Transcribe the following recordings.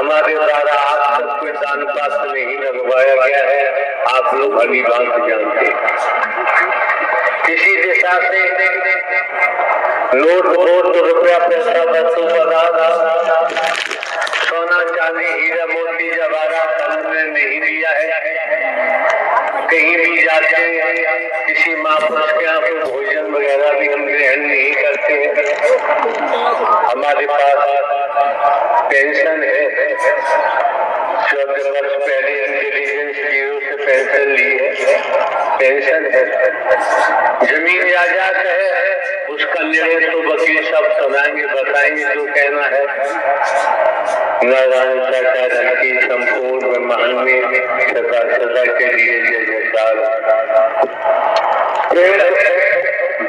हमारे द्वारा आज तक कोई दान पात्र नहीं लगवाया गया है, आप लोग भली भांति जानते हैं। किसी दिशा से नोट वोट रुपया पैसा वस्तु पदार्थ सोना चांदी हीरा मोती जवाहरात हमने नहीं दिया है। कहीं भी जाते हैं किसी महापुरुष के यहाँ पे भोजन वगैरह भी हम ग्रहण नहीं करते हैं। हमारे पास पेंशन है, 14 वर्ष पहले इंटेलिजेंस ब्यूरो से पेंशन ली है, पेंशन है। जमीन जायदाद है, उसका निर्णय तो वकील सब सुनाएंगे, बताएंगे जो कहना है। नारायण चाचा धन की संपूर्ण ब्रह्मांड में सदा सदा के लिए जय जयकार।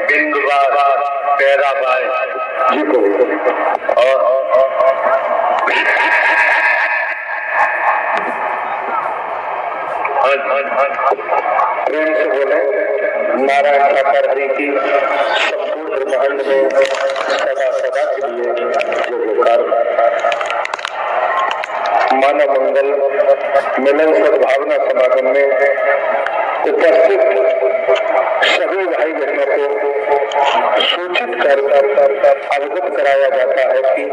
बिंदुवार पैराबाई जी को और प्रेम से बोले नारायण साकार हरि की संपूर्ण ब्रह्मांड में सदा सदा के लिए जय जयकार। मानव मंगल मिलन सद्भावना समागम में उपस्थित सभी भाई बहनों को सूचित कर अवगत कराया जाता है कि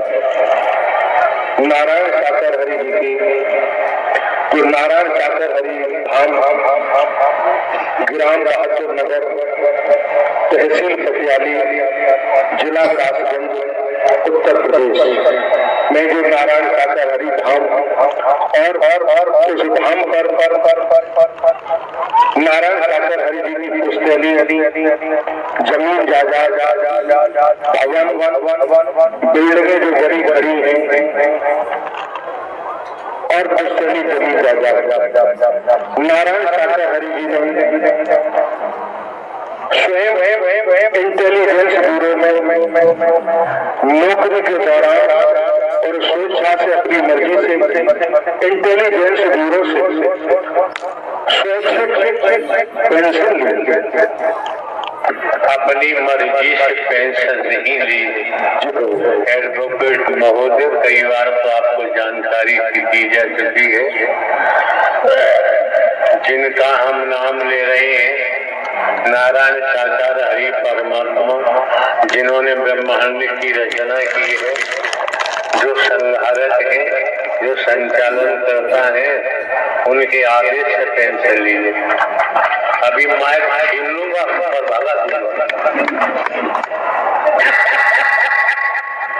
नारायण साकर हरि जी की जो नारायण साकर हरि धाम ग्राम बहादुर नगर तहसील पटियाली जिला कासगंज उत्तर प्रदेश में जो नारायण साकर हरि धाम और उस धाम पर नारायण साकर हरि जी की पुस्तैनी जमीन जायदाद भवन बिल्डिंगें जो बड़ी बड़ी हैं और पुस्तैनी जमीन जायदाद नारायण साकर हरि जी ने स्वयं इंटेलिजेंस ब्यूरो में नौकरी के दौरान और स्वेच्छा से अपनी मर्जी से इंटेलिजेंस ब्यूरो से स्वैच्छिक पेंशन ली, अपनी मर्जी से पेंशन नहीं ली। एडवोकेट महोदय कई बार तो आपको जानकारी दी जा चुकी है, जिनका हम नाम ले रहे हैं नारायण साकार हरि परमात्मा, जिन्होंने ब्रह्मांड की रचना की है, जो संहारक है, जो संचालन करता है, उनके आदेश से पेंशन लीजिए। अभी माइक छीन लूंगा और भागा दूंगा।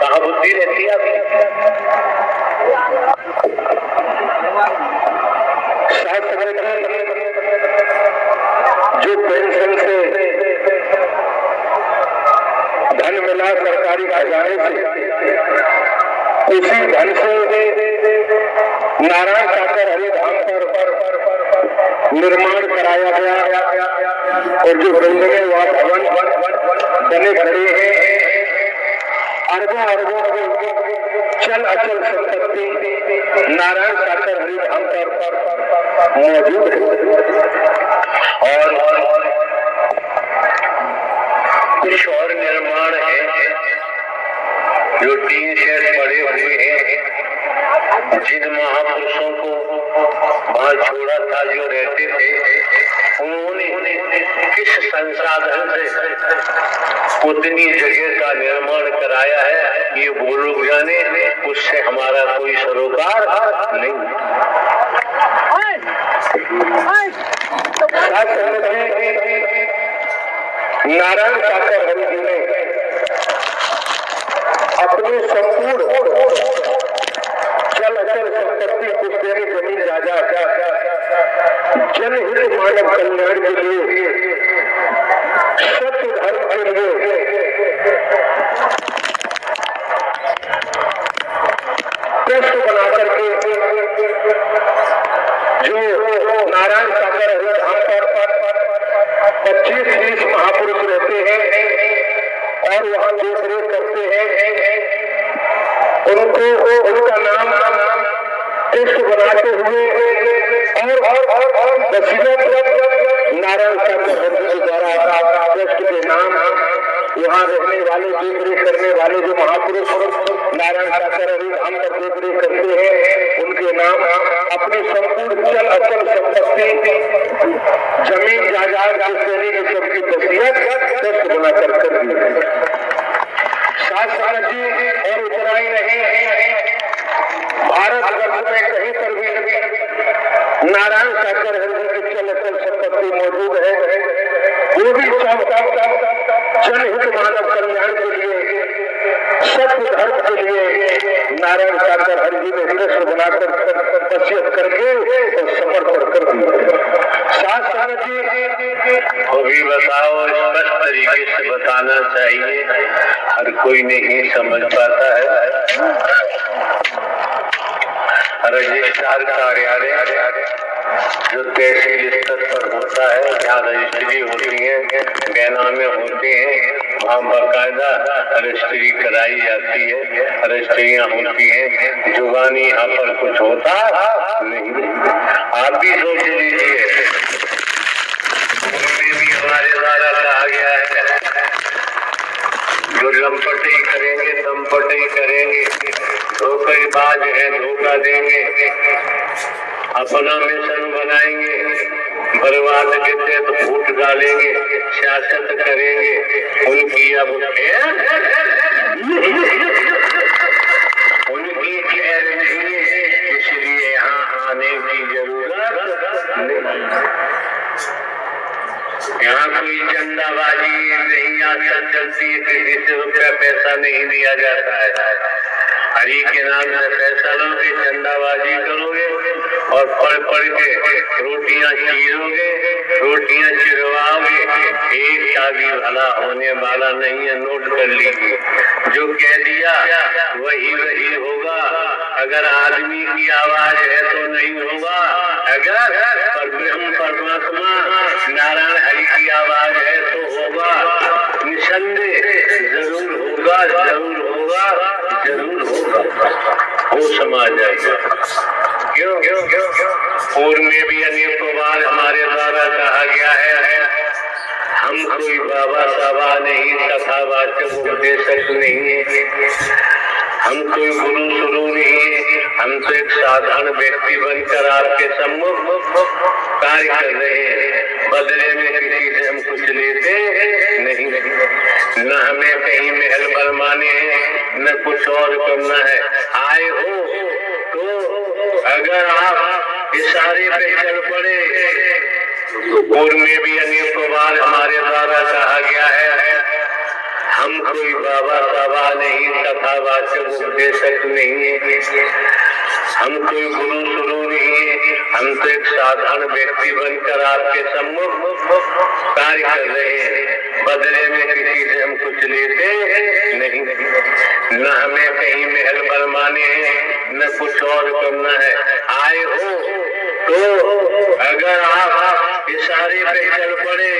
कहाँ बुद्धि रहती है आपकी? जो पेंशन से धन मिला सरकारी खजाने से, उसी धन से नारायण साकर हरि धाम पर निर्माण कराया गया और जो बिल्डिंगें व भवन बने खड़े हैं, अरबों चल अचल संपत्ति नारायण साकर हरि धाम पर मौजूद है। और कुछ और निर्माण है जो टीन शेड पड़े हुए हैं, जिन महापुरुषों को वहां छोड़ा था जो रहते थे, उन्होंने किस संसाधन से उतनी जगह का निर्माण कराया है, ये वो लोग जाने, उससे हमारा कोई सरोकार नहीं। नारायण साकर हरि जी ने अपनी संपूर्ण चल अचल संपत्ति पुस्तैनी जमीन जायदाद जनहित मानव कल्याण के लिए, सत्य धर्म के लिए ट्रस्ट बना करके जो नारायण सागर हरि धाम पर 25-30 महापुरुष रहते हैं और वहाँ देख रेख करते हैं, उनको उनका नाम टेस्ट बनाते हुए और नारायण सागर हरि जी द्वारा टेस्ट के नाम वहाँ रहने वाले देख रेख करने वाले जो महापुरुष नारायण सागर हरि धाम पर देख रेख करते हैं, अपनी संपूर्ण चल अचल संपत्ति जमीन जायदाद श्रेणी में सबकी वसीयत दस्त बनाकर कर दी। शास्त्र जी और इतना ही नहीं, भारतवर्ष में कहीं पर भी नारायण सागर हरि की चल अचल संपत्ति मौजूद है, वो भी सब जनहित मानव कल्याण के लिए, सत्य धर्म के लिए नारायण सागर हरि जी ने दृश्य बनाकर वसीयत करके और समर्पण कर दिया। शास्त्र जी वो भी बताओ, स्पष्ट तरीके से बताना चाहिए, हर कोई नहीं समझ पाता है। रजिस्ट्रार कार्यालय जो तहसील स्तर पर होता है, जहाँ रजिस्ट्री होती है, बेनामे होते हैं, वहाँ बाकायदा रजिस्ट्री कराई जाती है, रजिस्ट्रियाँ होती हैं। जुबानी यहाँ पर कुछ होता नहीं। आप भी सोच लीजिए, उनमें भी हमारे द्वारा कहा गया है, जो लंपटे करेंगे दमपटे करेंगे, धोखेबाज है, धोखा देंगे, अपना मिशन बनाएंगे, बर्बाद के तहत वोट डालेंगे, सियासत करेंगे, उनकी अब उनकी खैर नहीं है, इसलिए यहाँ आने की जरूरत नहीं। यहाँ कोई चंदाबाजी नहीं आकर चलती है, किसी से रुपया पैसा नहीं दिया जाता है। हरि के नाम से पैसा लोगे, चंदाबाजी करोगे और पढ़ के रोटियां चीरोगे, रोटियां चिरवाओगे, एक का भी भला होने वाला नहीं है। नोट कर लीजिए, जो कह दिया वही वही होगा। अगर आदमी की आवाज है तो नहीं होगा, अगर ब्रह्म परमात्मा नारायण हरि की आवाज है तो होगा, निसंदेह जरूर होगा, जरूर होगा, जरूर होगा, वो समाज जाएगा। क्यों क्यों क्यों क्यों पूर्व में भी अनेकों बार हमारे द्वारा कहा गया है, हम कोई बाबा साबा नहीं, कथावाचक उपदेशक नहीं है, हम कोई गुरु शुरू नहीं है, हम तो एक साधारण व्यक्ति बनकर आपके सम्मुख कार्य कर रहे हैं। बदले में किसी से हम कुछ लेते नहीं, न हमें कहीं महल बनवाने हैं, न कुछ और करना है। आए हो तो अगर आप इशारे पे चल पड़े, पूर्व में भी अनेकों बार हमारे द्वारा कहा गया है, हम कोई बाबा साबा नहीं, कथावाचक उपदेशक नहीं है, हम कोई गुरु शुरू नहीं है, हम तो एक साधारण व्यक्ति बनकर आपके सम्मुख कार्य कर रहे हैं। बदले में किसी से हम कुछ लेते नहीं, न हमें कहीं महल बनवाने हैं, न कुछ और करना है। आए हो तो अगर आप इशारे पे चल पड़े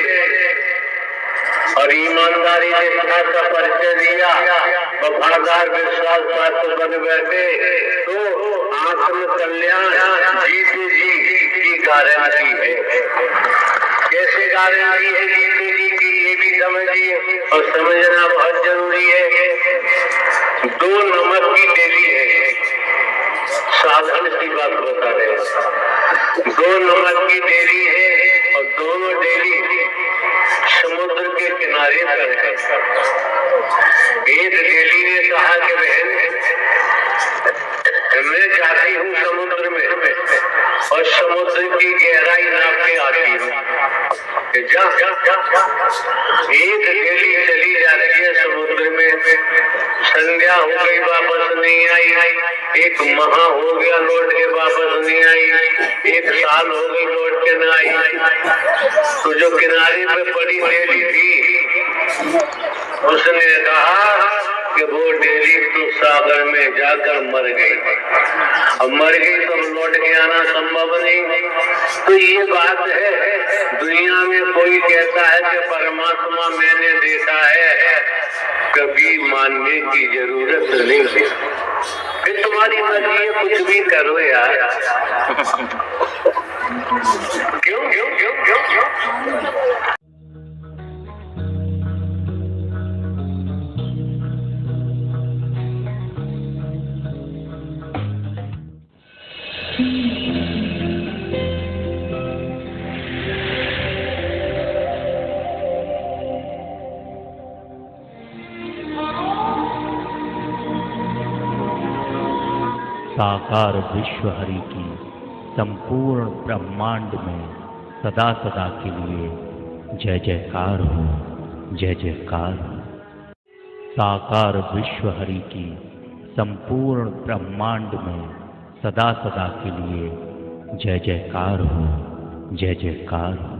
और ईमानदारी के साथ का परिचय दिया, वफादार विश्वास पात्र बन बैठे, तो आत्म कल्याण जीते जी की गारंटी है। कैसे गारंटी है जीते जी की, ये भी समझिए और समझना बहुत जरूरी है। 2 नमक की डेली है, साधारण सी बात बता रहे, 2 नमक की डेली है और दोनों डेली समुद्र के किनारे पर है। एक डेली ने कहा कि बहन मैं जाती हूँ समुद्र में और समुद्र की गहराई नाप के आती हूँ। जा एक डेली चली जाती है समुद्र में, संध्या हो गई वापस नहीं आई, एक माह हो गया लौट के वापस नहीं आई, 1 साल हो गई लौट के न आई। तो जो किनारे पे पड़ी डेली थी, उसने कहा कि वो डेली तो सागर में जाकर मर गई, अब मर गई तो लौट के आना संभव नहीं। तो ये बात है, दुनिया में कोई कहता है कि परमात्मा मैंने देखा है, कभी मानने की जरूरत नहीं है। फिर तुम्हारी मर्जी है, कुछ भी करो यार। क्यों क्यों क्यों क्यों क्यों Mm-hmm. साकार विश्व हरि की संपूर्ण ब्रह्मांड में सदा सदा के लिए जय जयकार हो, जय जयकार हो। साकार विश्व हरि की संपूर्ण ब्रह्मांड में सदा सदा के लिए जय जयकार हो, जय जयकार हो।